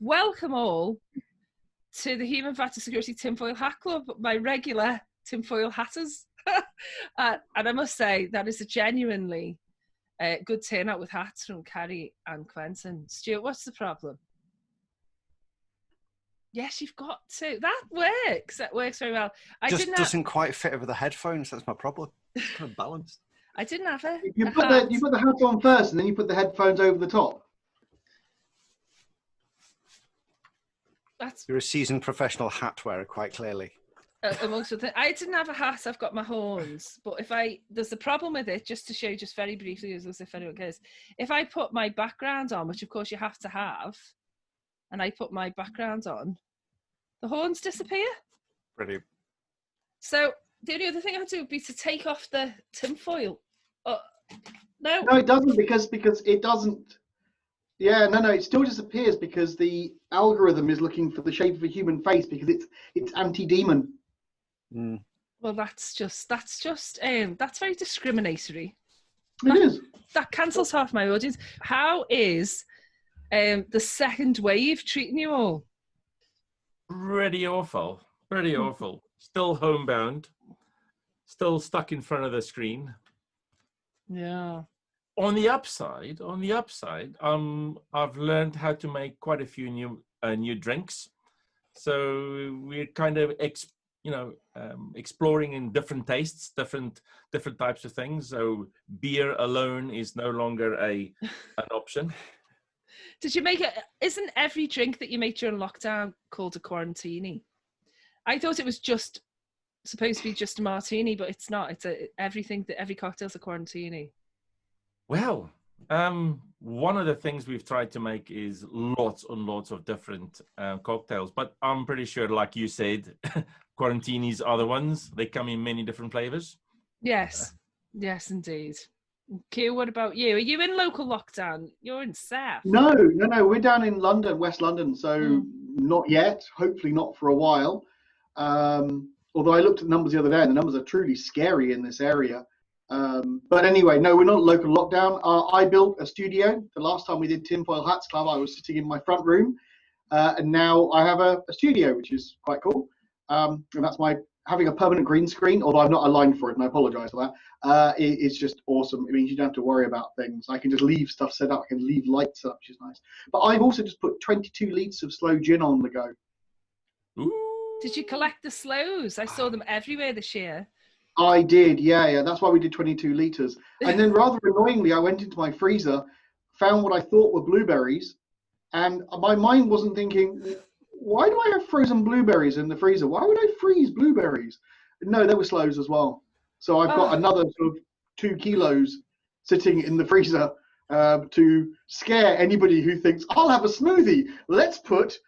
Welcome all to the Human Factor Security Tinfoil Hat Club, my regular tinfoil hatters. And I must say, that is a genuinely good turnout with hats from Cary and Quentyn. Stuart, what's the problem? Yes, you've got to. That works. That works very well. Doesn't quite fit over the headphones. That's my problem. Kind of balanced. I didn't have a You put the hat on first, and then you put the headphones over the top. You're a seasoned professional hat wearer, quite clearly. Amongst other things, I didn't have a hat. I've got my horns, but there's a problem with it. Just to show, just very briefly, as if anyone cares, if I put my background on, which of course you have to have, and I put my background on, the horns disappear. Brilliant. So the only other thing I have to do would be to take off the tinfoil. No, it doesn't because it doesn't. Yeah, no, it still disappears because the algorithm is looking for the shape of a human face because it's anti-demon. Mm. Well, that's very discriminatory. It is. That cancels half my audience. How is the second wave treating you all? Pretty awful. Pretty awful. Still homebound. Still stuck in front of the screen. Yeah. On the upside, I've learned how to make quite a few new drinks. So we're kind of exploring in different tastes, different types of things. So beer alone is no longer an option. Did you make it? Isn't every drink that you make during lockdown called a quarantini? I thought it was just supposed to be just a martini, but it's not. It's every cocktail's a quarantini. Well, one of the things we've tried to make is lots and lots of different cocktails, but I'm pretty sure, like you said, quarantinis are the ones. They come in many different flavors. Yes, yes, indeed. Q, what about you? Are you in local lockdown? You're in South. No, we're down in London, West London, so not yet. Hopefully not for a while. Although I looked at the numbers the other day, and the numbers are truly scary in this area. But anyway, no, we're not local lockdown. I built a studio. The last time we did Tinfoil Hats Club, I was sitting in my front room, and now I have a studio, which is quite cool. And that's having a permanent green screen, although I'm not aligned for it, and I apologise for that. It's just awesome. It means you don't have to worry about things. I can just leave stuff set up. I can leave lights set up, which is nice. But I've also just put 22 litres of slow gin on the go. Ooh. Did you collect the slows? I saw them everywhere this year. I did, yeah. That's why we did 22 litres. And then rather annoyingly, I went into my freezer, found what I thought were blueberries, and my mind wasn't thinking, why do I have frozen blueberries in the freezer? Why would I freeze blueberries? No, they were slows as well. So I've got another sort of 2 kilos sitting in the freezer to scare anybody who thinks, I'll have a smoothie. Let's put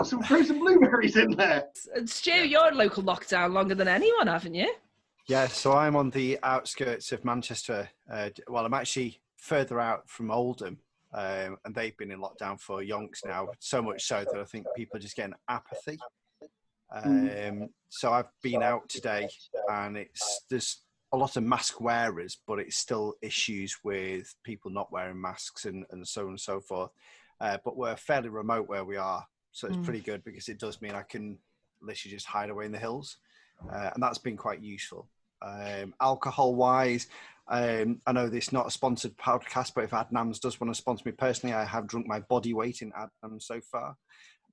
some frozen blueberries in there. And Stu, you're in local lockdown longer than anyone, haven't you? Yeah, so I'm on the outskirts of Manchester. I'm actually further out from Oldham, and they've been in lockdown for yonks now, so much so that I think people are just getting apathy. So I've been out today, and there's a lot of mask wearers, but it's still issues with people not wearing masks and so on and so forth. But we're fairly remote where we are, so it's pretty good because it does mean I can literally just hide away in the hills. And that's been quite useful. Alcohol-wise, I know this is not a sponsored podcast, but if Adnams does want to sponsor me personally, I have drunk my body weight in Adnams so far.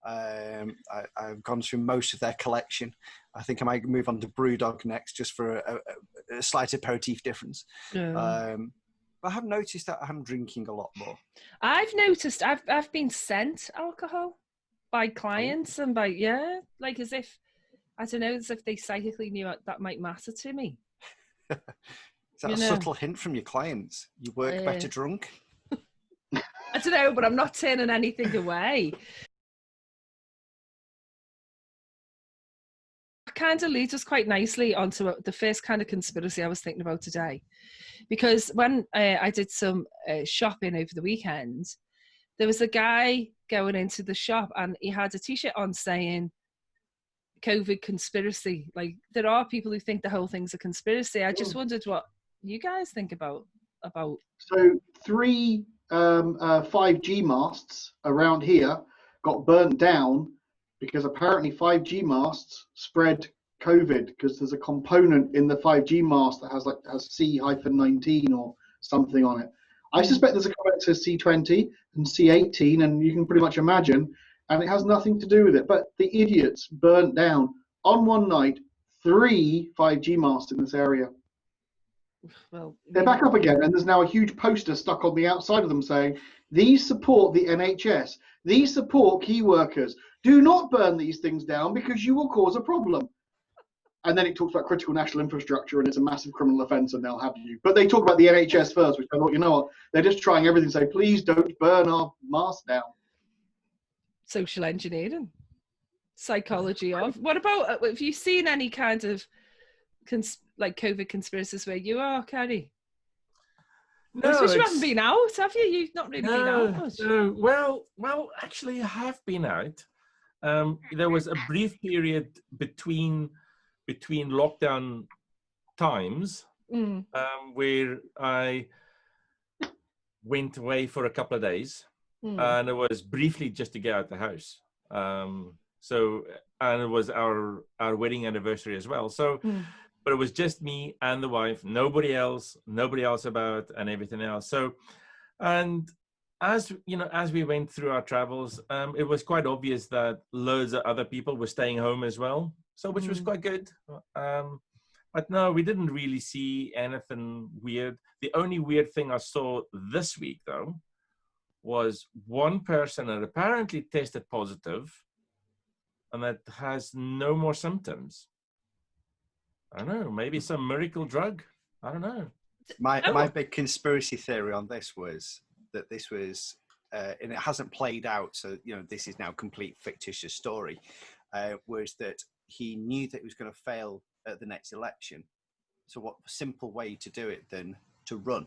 I've gone through most of their collection. I think I might move on to Brewdog next, just for a slight aperitif difference. But I have noticed that I'm drinking a lot more. I've noticed I've been sent alcohol by clients and by as if. I don't know, as if they psychically knew that might matter to me. Is that a subtle hint from your clients? You work better drunk? I don't know, but I'm not turning anything away. That kind of leads us quite nicely onto the first kind of conspiracy I was thinking about today. Because when I did some shopping over the weekend, there was a guy going into the shop and he had a T-shirt on saying, Covert Conspiracy. Like, there are people who think the whole thing's a conspiracy. I just wondered what you guys think about. So 3 5G masts around here got burnt down because apparently 5G masts spread COVID because there's a component in the 5G mast that has C-19 or something on it. I suspect there's a component that says C20 and C18, and you can pretty much imagine, and it has nothing to do with it. But the idiots burnt down on one night 3 5G masts in this area. Well, they're back up again, and there's now a huge poster stuck on the outside of them saying, "These support the NHS. These support key workers. Do not burn these things down because you will cause a problem." And then it talks about critical national infrastructure, and it's a massive criminal offence, and they'll have you. But they talk about the NHS first, which I thought, you know what? They're just trying everything to say, please don't burn our mask down. Social engineering, psychology of. What about, have you seen any kind of like COVID conspiracies where you are, Cary? No, because you haven't been out, have you? You've not really been out much. No. Well, actually, I have been out. There was a brief period between lockdown times where I went away for a couple of days, and it was briefly just to get out the house. So, and it was our wedding anniversary as well. So. But it was just me and the wife, nobody else about, and everything else. So, and as you know, as we went through our travels, it was quite obvious that loads of other people were staying home as well. So, which was quite good. But no, we didn't really see anything weird. The only weird thing I saw this week, though, was one person that apparently tested positive, and that has no more symptoms. I don't know, maybe some miracle drug. I don't know. My big conspiracy theory on this was that this was, and it hasn't played out, so, you know, this is now a complete fictitious story, was that he knew that he was going to fail at the next election. So what simple way to do it than to run?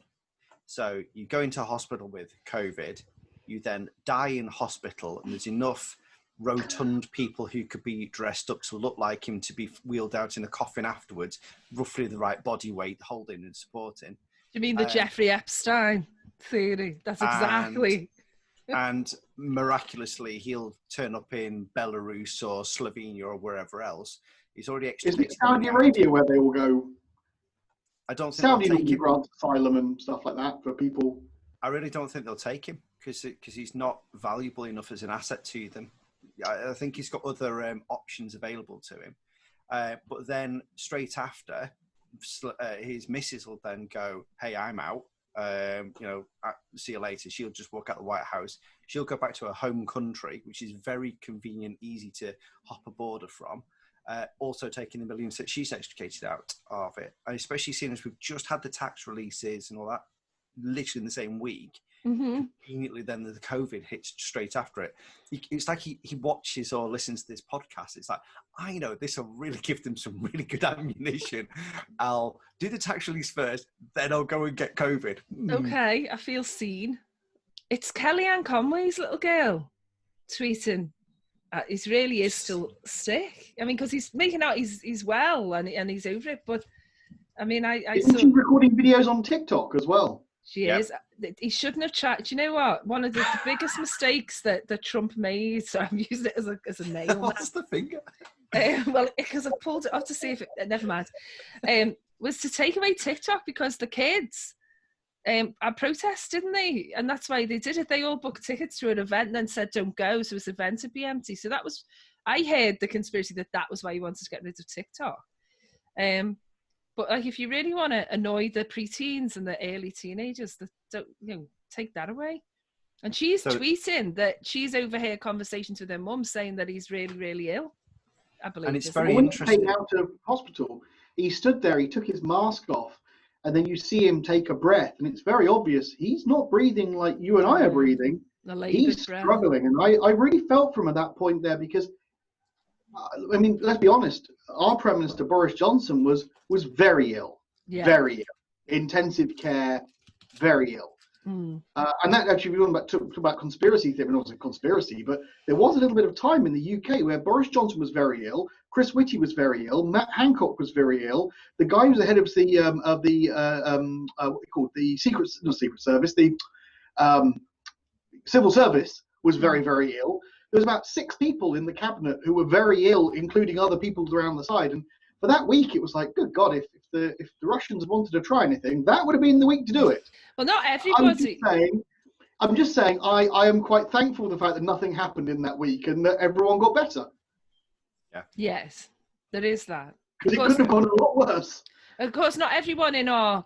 So you go into hospital with COVID, you then die in hospital, and there's enough rotund people who could be dressed up to look like him to be wheeled out in a coffin afterwards, roughly the right body weight, holding and supporting. You mean the Jeffrey Epstein theory? That's exactly. And miraculously, he'll turn up in Belarus or Slovenia or wherever else. He's already extradited. Is it Saudi Arabia where they will go? I don't think Saudi they'll take him. grant asylum and stuff like that for people. I really don't think they'll take him because he's not valuable enough as an asset to them. I think he's got other options available to him. But then straight after, his missus will then go, "Hey, I'm out. See you later." She'll just walk out the White House. She'll go back to her home country, which is very convenient, easy to hop a border from. Also taking the millions that she's extricated out of it. And especially seeing as we've just had the tax releases and all that literally in the same week. Conveniently, then the COVID hits straight after it. It's like he watches or listens to this podcast. It's like, I know this will really give them some really good ammunition. I'll do the tax release first, then I'll go and get COVID. Okay, I feel seen. It's Kellyanne Conway's little girl tweeting. He really is still sick. I mean, because he's making out he's well and he's over it. But I mean, Isn't she recording videos on TikTok as well? She is. He shouldn't have tried. Do you know what? One of the biggest mistakes that Trump made, so I'm using it as a nail. What's the finger? Well, because I pulled it off to see if it, never mind, was to take away TikTok because the kids had protest, didn't they? And that's why they did it. They all booked tickets to an event and then said don't go, so this event would be empty. So that was, I heard the conspiracy that was why he wanted to get rid of TikTok. But like, if you really want to annoy the preteens and the early teenagers, that don't, take that away. And she's tweeting that she's overheard conversations with her mum saying that he's really, really ill. I believe. And it's very interesting. When he came out of hospital, he stood there, he took his mask off, and then you see him take a breath, and it's very obvious he's not breathing like you and I are breathing. He's struggling, and I really felt for him at that point there because, I mean, let's be honest, our Prime Minister Boris Johnson was very ill, very ill, intensive care, very ill. And that actually, we talked about conspiracy theory, not a conspiracy, but there was a little bit of time in the UK where Boris Johnson was very ill, Chris Whitty was very ill, Matt Hancock was very ill, the guy who was the head of the Civil Service was very, very ill. was about 6 people in the cabinet who were very ill, including other people around the side. And for that week, it was like, good God, if the Russians wanted to try anything, that would have been the week to do it. Well, not everybody. I'm just saying, I am quite thankful for the fact that nothing happened in that week and that everyone got better. Yeah. Yes, there is that. Because it could have gone a lot worse. Of course, not everyone in our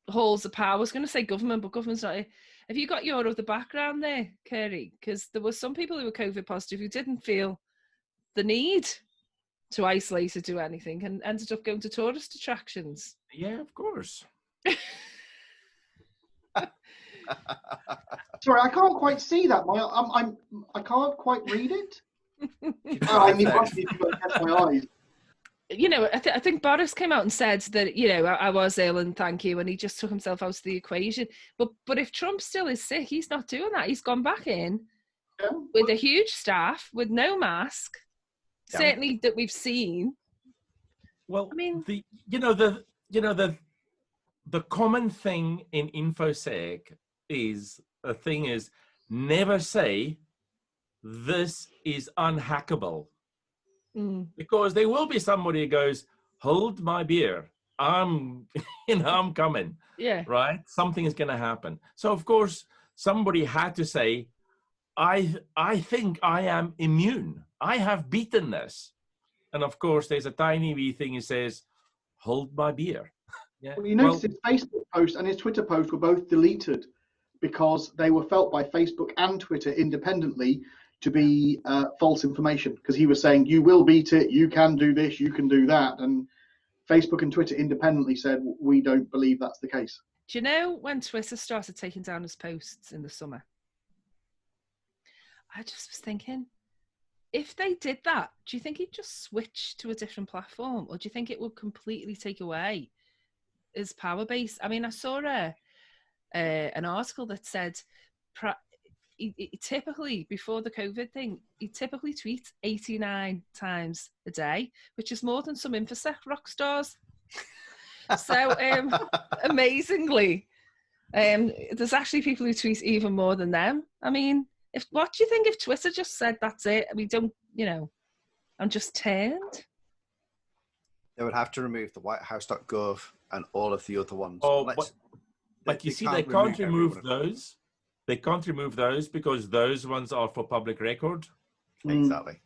halls of power, I was going to say government, but government's not. Have you got your other background there, Cary? Because there were some people who were COVID positive who didn't feel the need to isolate or do anything and ended up going to tourist attractions. Yeah, of course. Sorry, I can't quite see that. I can't quite read it. I need to test my eyes. You know, I think Boris came out and said that, you know, I was ill and thank you, and he just took himself out of the equation. But if Trump still is sick, he's not doing that. He's gone back in with a huge staff, with no mask, certainly that we've seen. Well, I mean, the common thing in infosec is never say this is unhackable. Because there will be somebody who goes, hold my beer, I'm coming. Yeah. Right? Something is going to happen. So of course somebody had to say, I think I am immune. I have beaten this. And of course there's a tiny wee thing that says, hold my beer. Yeah. Well, you notice his Facebook post and his Twitter post were both deleted because they were felt by Facebook and Twitter independently to be false information, because he was saying, you will beat it, you can do this, you can do that. And Facebook and Twitter independently said, we don't believe that's the case. Do you know when Twitter started taking down his posts in the summer? I just was thinking, if they did that, do you think he'd just switch to a different platform? Or do you think it would completely take away his power base? I mean, I saw an article that said he typically, before the COVID thing, he typically tweets 89 times a day, which is more than some infosec rock stars. So amazingly, there's actually people who tweet even more than them. I mean, what do you think if Twitter just said, that's it, we don't, I'm just turned? They would have to remove the whitehouse.gov and all of the other ones. Oh, but you see, they can't remove those. They can't remove those because those ones are for public record. Exactly.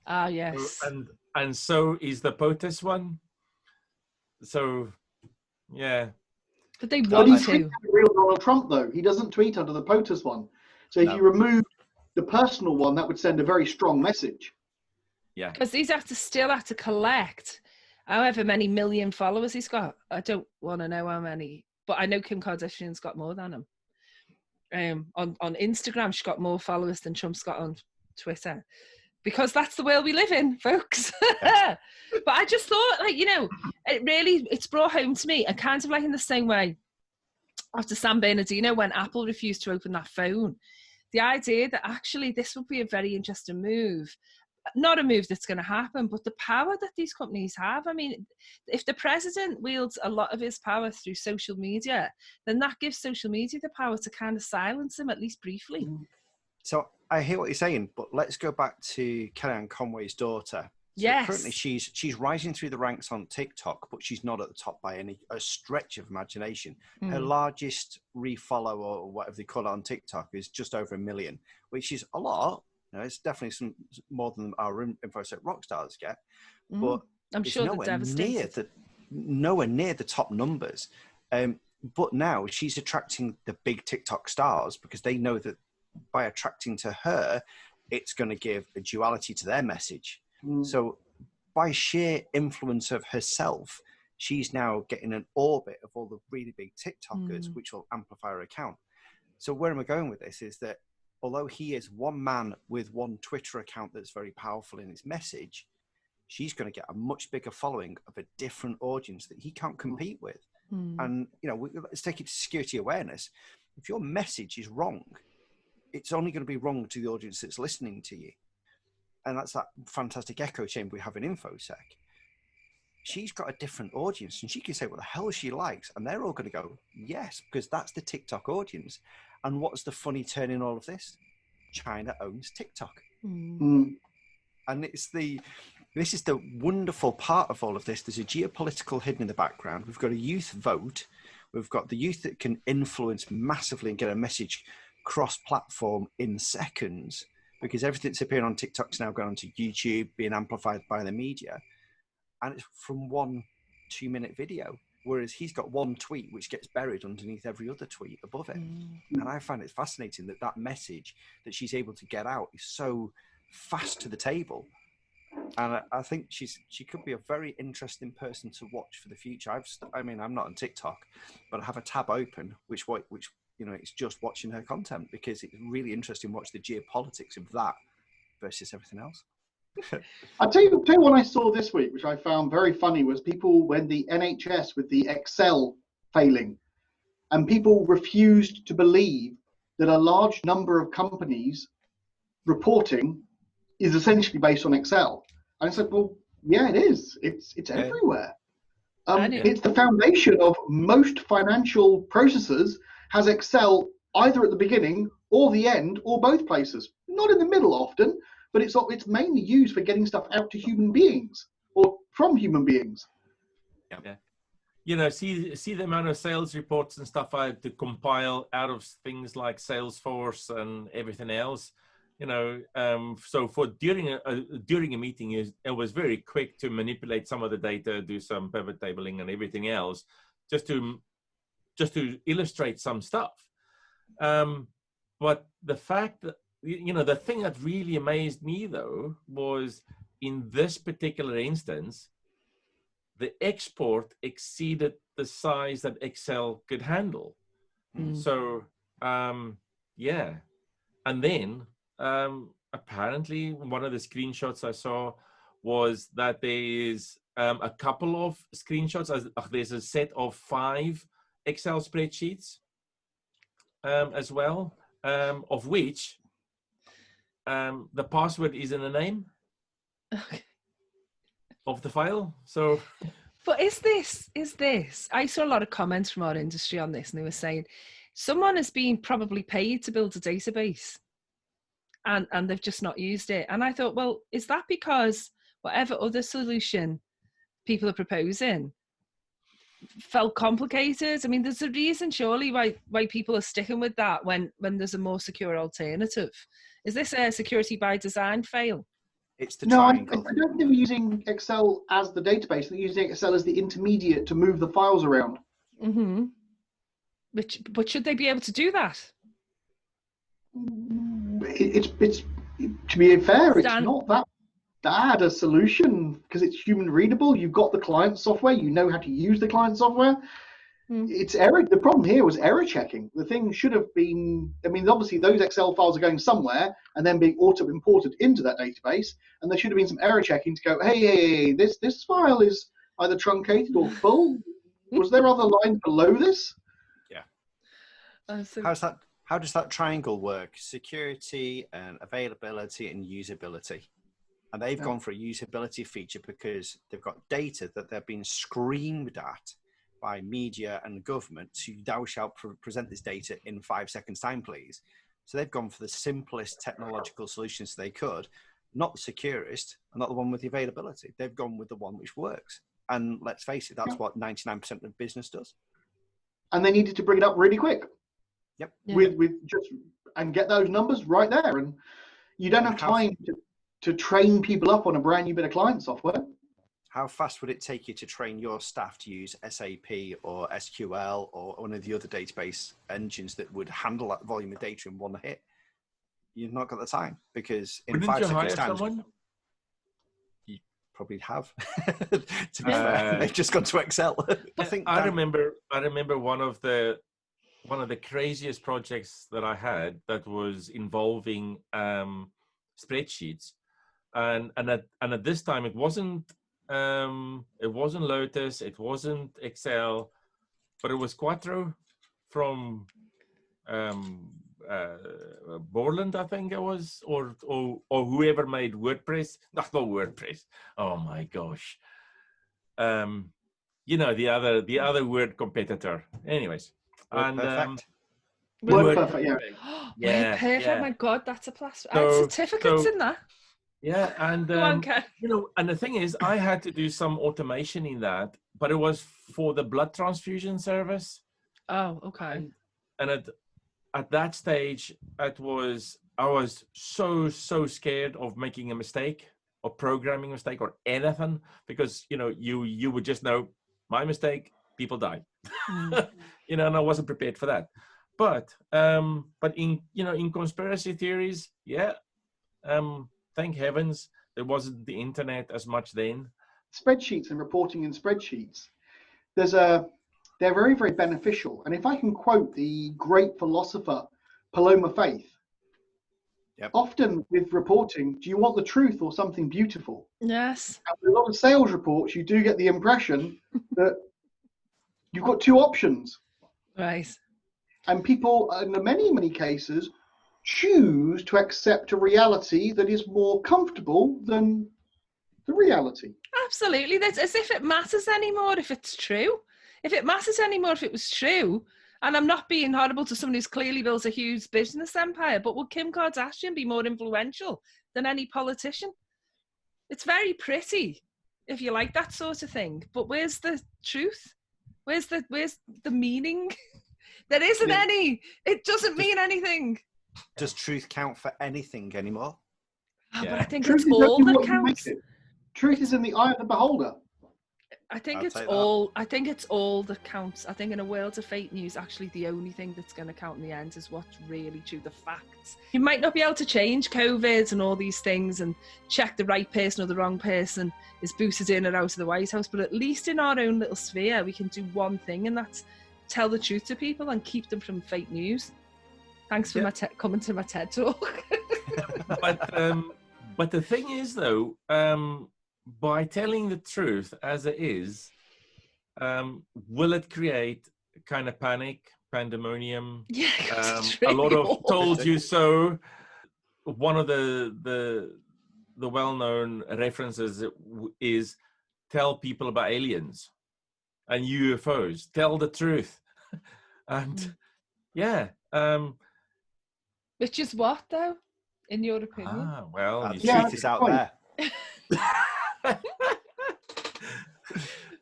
Ah, yes. And so is the POTUS one. So, yeah. But they want to. Tweets under real Donald Trump, though. He doesn't tweet under the POTUS one. So if you remove the personal one, that would send a very strong message. Yeah. Because he's still have to collect however many million followers he's got. I don't want to know how many, but I know Kim Kardashian's got more than him. On Instagram, she's got more followers than Trump's got on Twitter, because that's the world we live in, folks. But I just thought, it's brought home to me, and kind of like in the same way after San Bernardino, when Apple refused to open that phone, the idea that actually this would be a very interesting move. Not a move that's going to happen, but the power that these companies have. I mean, if the president wields a lot of his power through social media, then that gives social media the power to kind of silence him, at least briefly. So I hear what you're saying, but let's go back to Kellyanne Conway's daughter. So yes. Currently, she's rising through the ranks on TikTok, but she's not at the top by a stretch of imagination. Her largest refollow, or whatever they call it, on TikTok is just over 1 million, which is a lot. It's definitely some more than our infosec rock stars get, but I'm sure they're devastated. Nowhere near the top numbers. But now she's attracting the big TikTok stars because they know that by attracting to her, it's going to give a duality to their message. So by sheer influence of herself, she's now getting an orbit of all the really big TikTokers, which will amplify her account. So where am I going with this is that although he is one man with one Twitter account that's very powerful in its message, she's going to get a much bigger following of a different audience that he can't compete with. And, let's take it to security awareness. If your message is wrong, it's only going to be wrong to the audience that's listening to you. And that's that fantastic echo chamber we have in InfoSec. She's got a different audience, and she can say what the hell she likes, and they're all going to go, yes, because that's the TikTok audience. And what's the funny turn in all of this? China owns TikTok. Mm. And this is the wonderful part of all of this. There's a geopolitical hidden in the background. We've got a youth vote. We've got the youth that can influence massively and get a message cross-platform in seconds, because everything that's appearing on TikTok's now going onto YouTube, being amplified by the media. And it's from 1 2-minute video, whereas he's got one tweet which gets buried underneath every other tweet above it. And I find it fascinating that message that she's able to get out is so fast to the table. And I think she could be a very interesting person to watch for the future. I'm not on TikTok, but I have a tab open which it's just watching her content, because it's really interesting to watch the geopolitics of that versus everything else. I'll tell you what I saw this week, which I found very funny, was people when the NHS with the Excel failing, and people refused to believe that a large number of companies reporting is essentially based on Excel. And I said, well, yeah, it is. It's everywhere. It's the foundation of most financial processes. Has Excel either at the beginning or the end or both places. Not in the middle often, but it's mainly used for getting stuff out to human beings or from human beings. Yeah. See the amount of sales reports and stuff I had to compile out of things like Salesforce and everything else. So for during a meeting, it was very quick to manipulate some of the data, do some pivot tabling and everything else, just to illustrate some stuff. But the fact that, the thing that really amazed me though was in this particular instance, the export exceeded the size that Excel could handle. So yeah, and then apparently one of the screenshots I saw was that there is a couple of screenshots. There's a set of 5 Excel spreadsheets as well, of which the password is in the name of the file. So, but is this? I saw a lot of comments from our industry on this, and they were saying someone is being probably paid to build a database, and they've just not used it. And I thought, well, is that because whatever other solution people are proposing felt complicated? I mean, there's a reason surely why people are sticking with that when there's a more secure alternative. Is this a security by design fail? It's the triangle. I don't think they're using Excel as the database. They're using Excel as the intermediate to move the files around. Mm-hmm. But should they be able to do that? It's to be fair, it's not that bad a solution because it's human readable. You've got the client software. You know how to use the client software. It's error. The problem here was error checking. The thing should have been, obviously those Excel files are going somewhere and then being auto-imported into that database, and there should have been some error checking to go, hey, this file is either truncated or full. Was there other lines below this? Yeah. How does that triangle work? Security and availability and usability. And they've gone for a usability feature because they've got data that they're being screamed at by media and government to thou shalt present this data in 5 seconds time, please. So they've gone for the simplest technological solutions they could, not the securest, and not the one with the availability. They've gone with the one which works. And let's face it, that's what 99% of business does. And they needed to bring it up really quick. Yep. With and get those numbers right there. And you don't have time to train people up on a brand new bit of client software. How fast would it take you to train your staff to use SAP or SQL or one of the other database engines that would handle that volume of data in one hit? You've not got the time because in 5 seconds time, you probably have. To be fair, they've just gone to Excel. I remember one of the craziest projects that I had that was involving spreadsheets, and at this time it wasn't Lotus, it wasn't Excel, but it was Quattro from Borland, I think it was, or whoever made WordPress. Not WordPress. Oh my gosh. The other word competitor. Anyways, Perfect. Word perfect, yeah. Word perfect. Yeah. My God, that's a plus. I have certificates in that. Yeah, and Go on, Ken. you know, and the thing is, I had to do some automation in that, but it was for the blood transfusion service. Oh, okay. And at that stage, I was so scared of making a mistake or programming a mistake or anything, because you know you would just know my mistake, people die. You know, and I wasn't prepared for that. But in, you know, in conspiracy theories, thank heavens there wasn't the internet as much then. Spreadsheets and reporting in spreadsheets, they're very, very beneficial. And if I can quote the great philosopher Paloma Faith, often with reporting, do you want the truth or something beautiful? Yes. And with a lot of sales reports, you do get the impression that you've got two options. Right. And people, in many, many cases, choose to accept a reality that is more comfortable than the reality. Absolutely. That's as if it matters anymore if it's true. If it matters anymore if it was true, and I'm not being horrible to someone who's clearly built a huge business empire, but would Kim Kardashian be more influential than any politician? It's very pretty if you like that sort of thing, but where's the truth? Where's the meaning? There isn't any. It doesn't mean anything. Does truth count for anything anymore? But I think Truth it's all that counts. Truth is in the eye of the beholder. I think it's all that counts. I think in a world of fake news, actually the only thing that's going to count in the end is what's really true, the facts. You might not be able to change COVID and all these things and check the right person or the wrong person is boosted in or out of the White House, but at least in our own little sphere, we can do one thing, and that's tell the truth to people and keep them from fake news. Thanks for coming to my TED Talk. But the thing is, though, by telling the truth as it is, will it create kind of panic, pandemonium? Yeah, a lot of told you so. One of the well-known references is tell people about aliens and UFOs. Tell the truth. And which is what, though, in your opinion? Well, the truth is out there.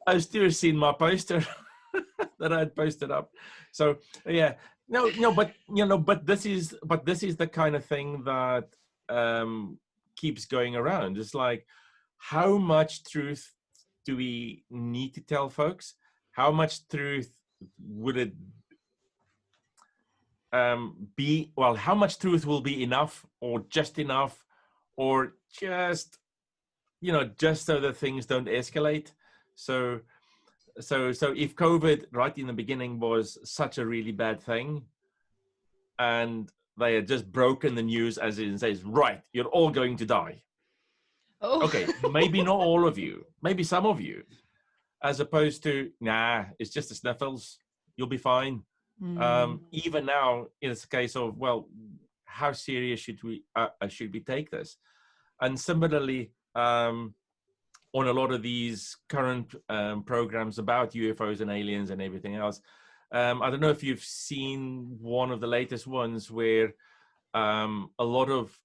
I've still seen my poster that I'd posted up. So but this is the kind of thing that keeps going around. It's like, how much truth do we need to tell folks? How much truth would it be? Well, how much truth will be enough, or just enough, or just so that things don't escalate? So if COVID right in the beginning was such a really bad thing, and they had just broken the news as it says, right, you're all going to die. Oh. Okay, maybe not all of you, maybe some of you, as opposed to, nah, it's just the sniffles, you'll be fine. Even now, it's a case of, well, how serious should we take this? And similarly, on a lot of these current programs about UFOs and aliens and everything else, I don't know if you've seen one of the latest ones where a lot of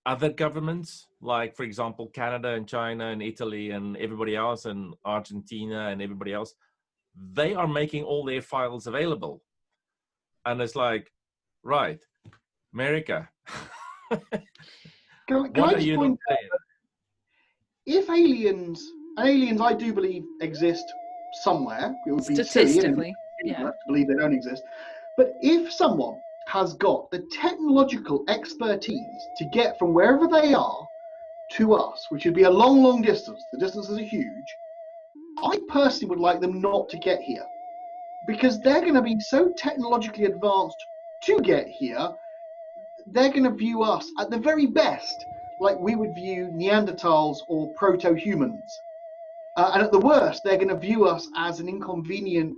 other governments, like, for example, Canada and China and Italy and everybody else, and Argentina and everybody else, they are making all their files available. And it's like, right, America, what are you not saying? If aliens I do believe exist somewhere, it would be statistically silly to believe they don't exist. But if someone has got the technological expertise to get from wherever they are to us, which would be a long, long distance, the distances are huge, I personally would like them not to get here, because they're going to be so technologically advanced to get here. They're going to view us at the very best like we would view Neanderthals or proto-humans. And at the worst, they're going to view us as an inconvenient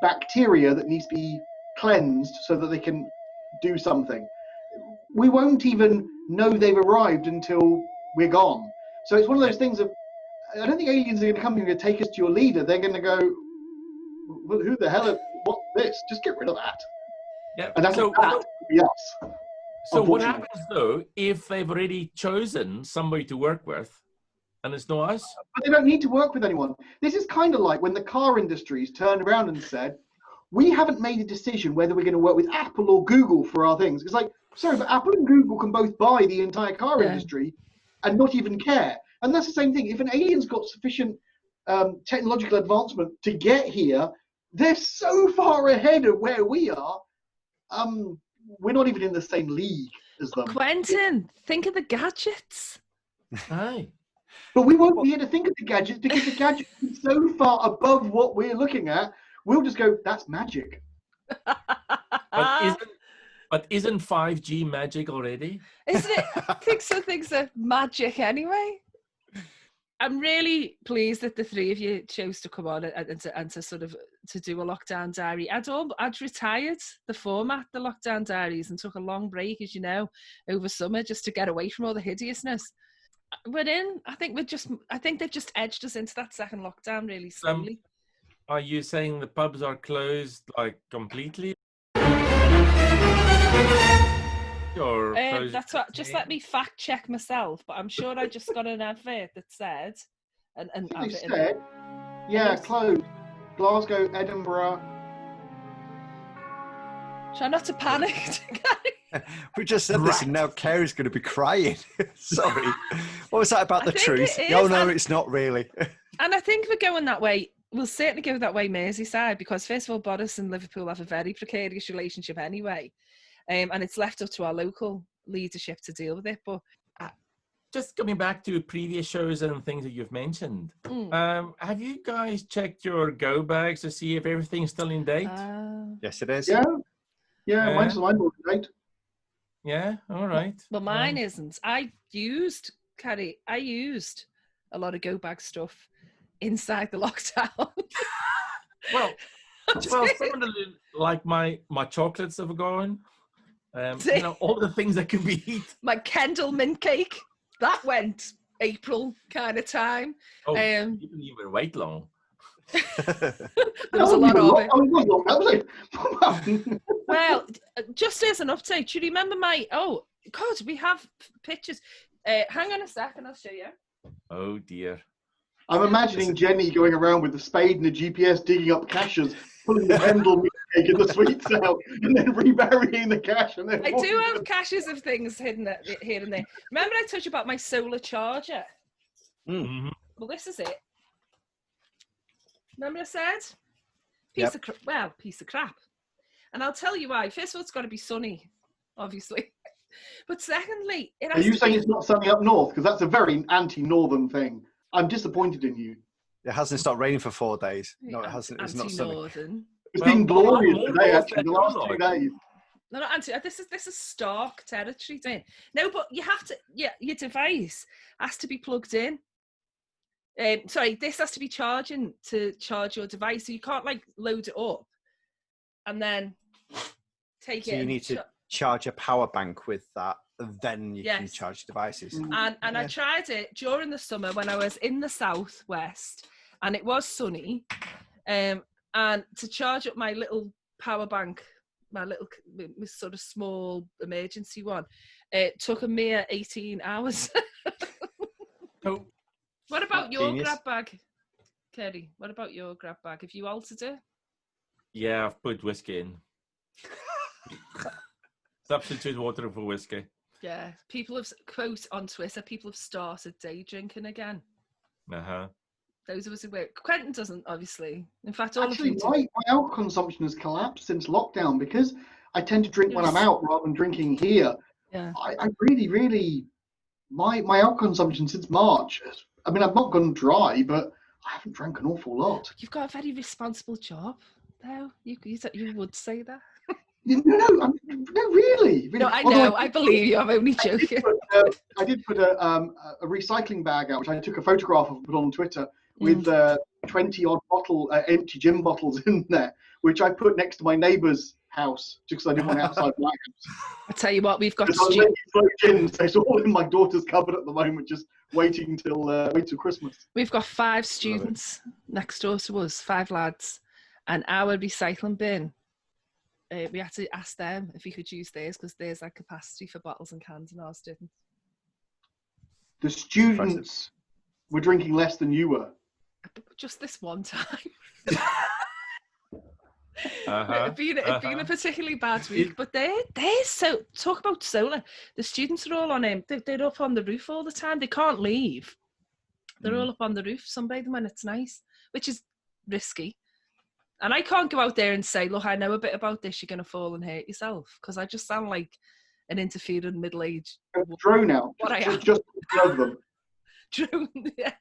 bacteria that needs to be cleansed so that they can do something. We won't even know they've arrived until we're gone. So it's one of those things of, I don't think aliens are going to come here and take us to your leader. They're going to go, well, who the hell, what's this? Just get rid of that. Yeah. And that's So yes. So what Unfortunately. happens though if they've already chosen somebody to work with, and it's not us? But they don't need to work with anyone. This is kind of like when the car industries turned around and said, we haven't made a decision whether we're going to work with Apple or Google for our things. It's like, sorry, but Apple and Google can both buy the entire car industry and not even care. And that's the same thing. If an alien's got sufficient technological advancement to get here, they're so far ahead of where we are. We're not even in the same league as them. Quentyn, think of the gadgets. Aye. But we won't be able to think of the gadgets because the gadgets are so far above what we're looking at. We'll just go, that's magic. But isn't 5G magic already? Isn't it? Think so. Magic anyway. I'm really pleased that the three of you chose to come on and to sort of to do a lockdown diary. I'd retired the format, the lockdown diaries, and took a long break, as you know, over summer just to get away from all the hideousness. We're in. I think they've just edged us into that second lockdown really slowly. Are you saying the pubs are closed like completely? Or that's what. Just let me fact check myself, but I'm sure I just got an advert that said, They said, yeah, closed. Glasgow, Edinburgh. Try not to panic. We just said this, and now Cary's going to be crying. Sorry, what was that about the truth? No, it's not really. And I think we're going that way. We'll certainly go that way, Merseyside, because first of all, Boris and Liverpool have a very precarious relationship anyway. And it's left up to our local leadership to deal with it. But just coming back to previous shows and things that you've mentioned, have you guys checked your go bags to see if everything's still in date? Yes, it is. Yeah, mine's in date. Yeah, all right. Well, mine isn't. Cary, I used a lot of go bag stuff inside the lockdown. well, similarly, like my chocolates have gone. All the things that can be eaten. My Kendall mint cake, that went April kind of time. You didn't even wait long. There was a lot of it. Well, just as an update, do you remember we have pictures. Hang on a second, I'll show you. Oh dear. I'm imagining Jenny going around with a spade and a GPS digging up caches, pulling the Kendall meat cake and the sweets out, and then reburying the cache. And then I do have caches of things hidden here and there. Remember I told you about my solar charger? Mm-hmm. Well, this is it. Remember I said? Piece of crap. And I'll tell you why. First of all, it's got to be sunny, obviously. But secondly, are you saying it's not sunny up north? Because that's a very anti-northern thing. I'm disappointed in you. It hasn't stopped raining for 4 days. No, it hasn't. It's not sunny. It's been glorious today, actually, the last 2 days. No, Auntie, this is stark territory. No, but you have to. Yeah, your device has to be plugged in. This has to be charging to charge your device, so you can't load it up and then take it. So you need to charge a power bank with that, and then you can charge devices. And I tried it during the summer when I was in the southwest, and it was sunny. And to charge up my little power bank, my sort of small emergency one, it took a mere 18 hours. Oh. What about your grab bag, Cary? What about your grab bag? Have you altered it? Yeah, I've put whiskey in. Substitute water for whiskey. Yeah, people have, quote on Twitter, people have started day drinking again. Uh-huh. Those of us who work. Quentyn doesn't, obviously. In fact, my alcohol consumption has collapsed since lockdown because I tend to drink when I'm out rather than drinking here. Yeah. I really, my alcohol consumption since March, I mean, I've not gone dry, but I haven't drank an awful lot. You've got a very responsible job, though. You would say that. No, really. No, I know. I believe you. I'm only joking. I did put a recycling bag out, which I took a photograph of and put on Twitter with 20-odd empty gin bottles in there, which I put next to my neighbour's house just because I didn't want it outside my house. I tell you what, we've got gins. It's all in my daughter's cupboard at the moment, just waiting till Christmas. We've got 5 students next door to us, 5 lads, and our recycling bin we had to ask them if we could use theirs because there's like capacity for bottles and cans, and ours didn't. The students were drinking less than you were. Just this one time. It'd been a particularly bad week, but they're so, talk about solar. The students are all on they're up on the roof all the time. They can't leave. They're all up on the roof sunbathing when it's nice, which is risky. And I can't go out there and say, look, I know a bit about this, you're going to fall and hurt yourself, because I just sound like an interfering middle-aged drone out. What I am. Just love them. Drone, yeah.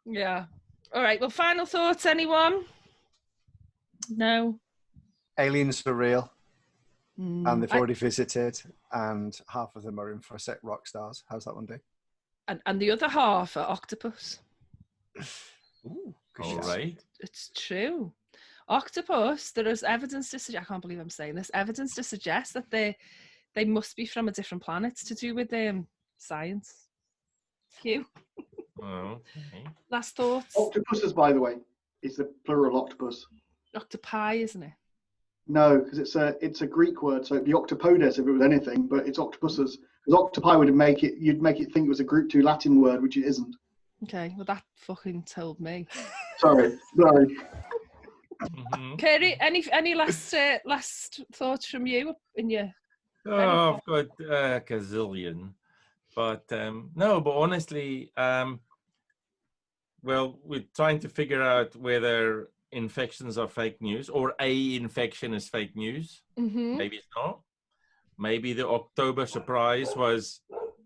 Yeah. All right, well, final thoughts, anyone? No. Aliens are real, and they've already visited, and half of them are infosec rock stars. How's that one do? And the other half are octopus. Ooh, all right. It's true. Octopus, there is evidence to suggest, I can't believe I'm saying this, evidence to suggest that they must be from a different planet to do with science. You. Okay. Last thoughts? Octopuses, by the way, is the plural octopus. Octopi, isn't it? No, because it's a Greek word, so it'd be octopodes if it was anything, but it's octopuses. Because octopi you'd make it think it was a Group 2 Latin word, which it isn't. Okay, well that fucking told me. Sorry. Cary, any last thoughts from you in your? Oh, I've got a gazillion, but no. But honestly, well, we're trying to figure out whether infections are fake news or a infection is fake news. Maybe it's not. Maybe the October surprise was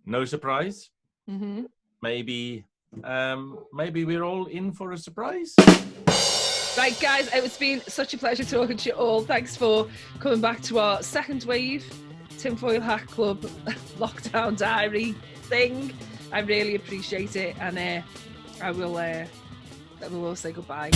no surprise. Maybe we're all in for a surprise. Right, guys, it's been such a pleasure talking to you all. Thanks for coming back to our second wave Tinfoil Hat Club lockdown diary thing. I really appreciate it, and I will all say goodbye.